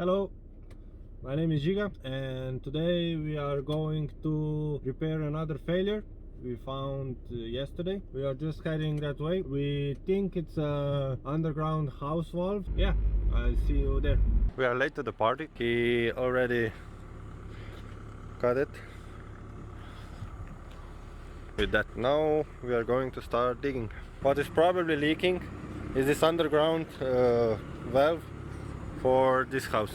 Hello, my name is Giga and today we are going to repair another failure we found yesterday. We are just heading that way. We think it's a underground house valve. Yeah, I'll see you there. We are late to the party. He already got it. With that, now we are going to start digging. What is probably leaking is this underground valve for this house.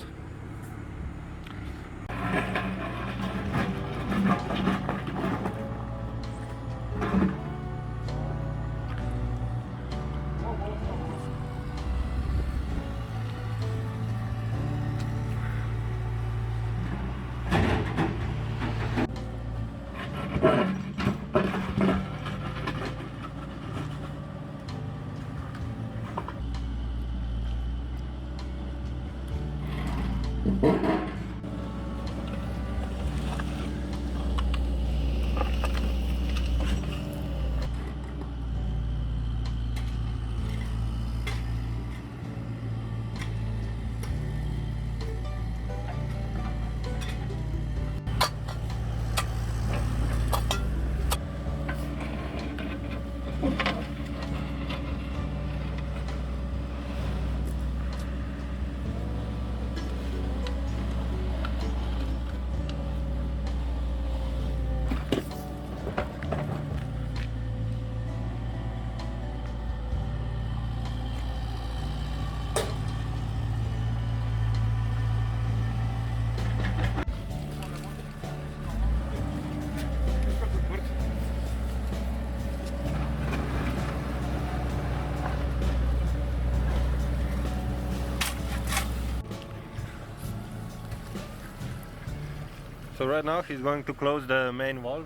So right now he's going to close the main valve.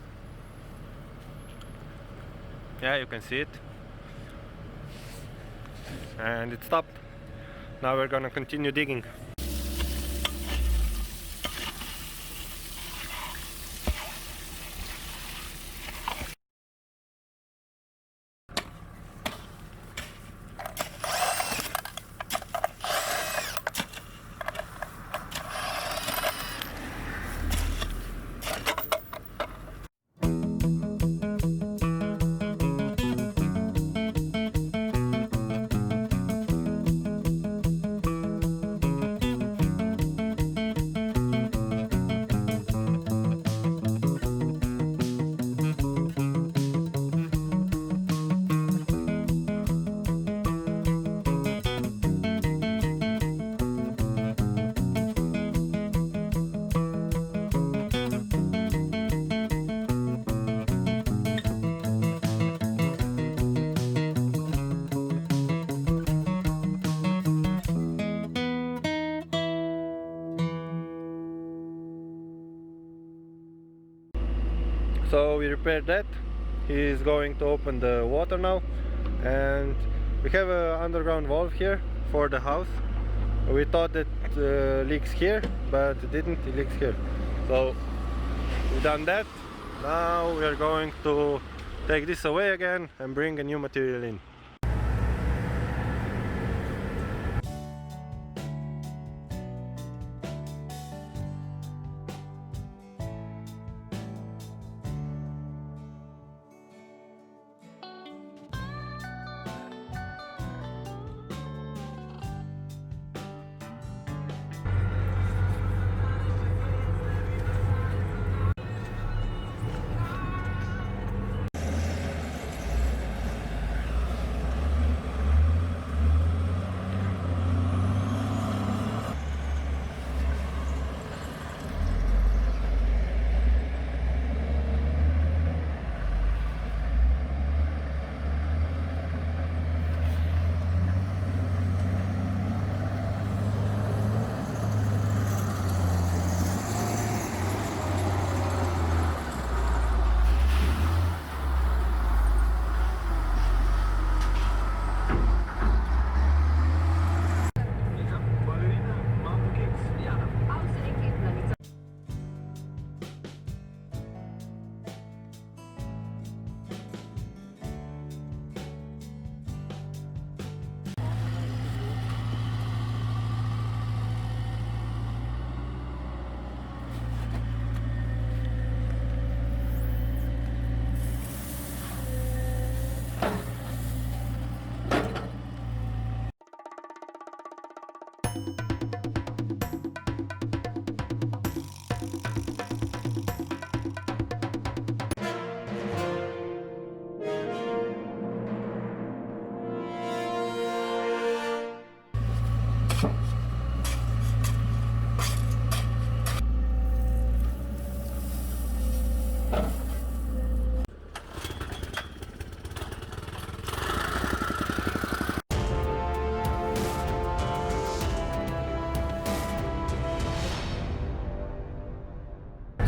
Yeah, you can see it. And it stopped. Now we're gonna continue digging. So we repaired that. He's going to open the water now, and we have an underground valve here for the house. We thought that leaks here, but it didn't. It leaks here. So we've done that. Now we are going to take this away again and bring a new material in.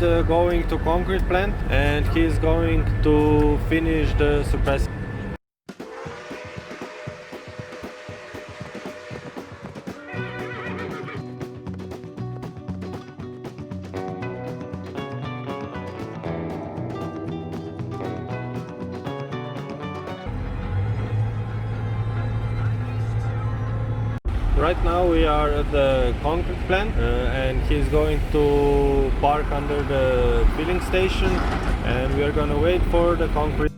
going to concrete plant, and he's going to finish the suppressor. Right now we are at the concrete plant, and he's going to park under the filling station, and we are gonna wait for the concrete.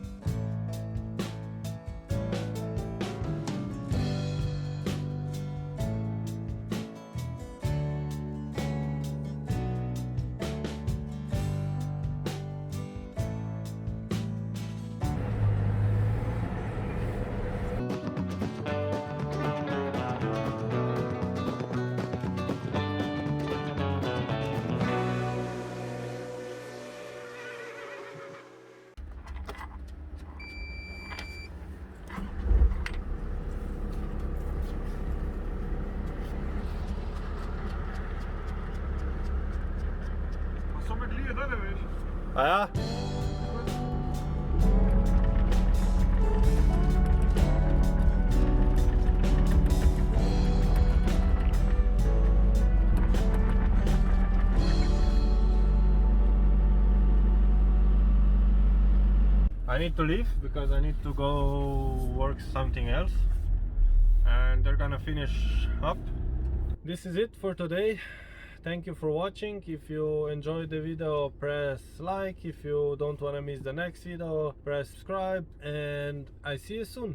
Ah ja? I need to leave because I need to go work something else, and they're gonna finish up. This is it for today. Thank you for watching. If you enjoyed the video, press like. If you don't want to miss the next video, press subscribe, and I see you soon.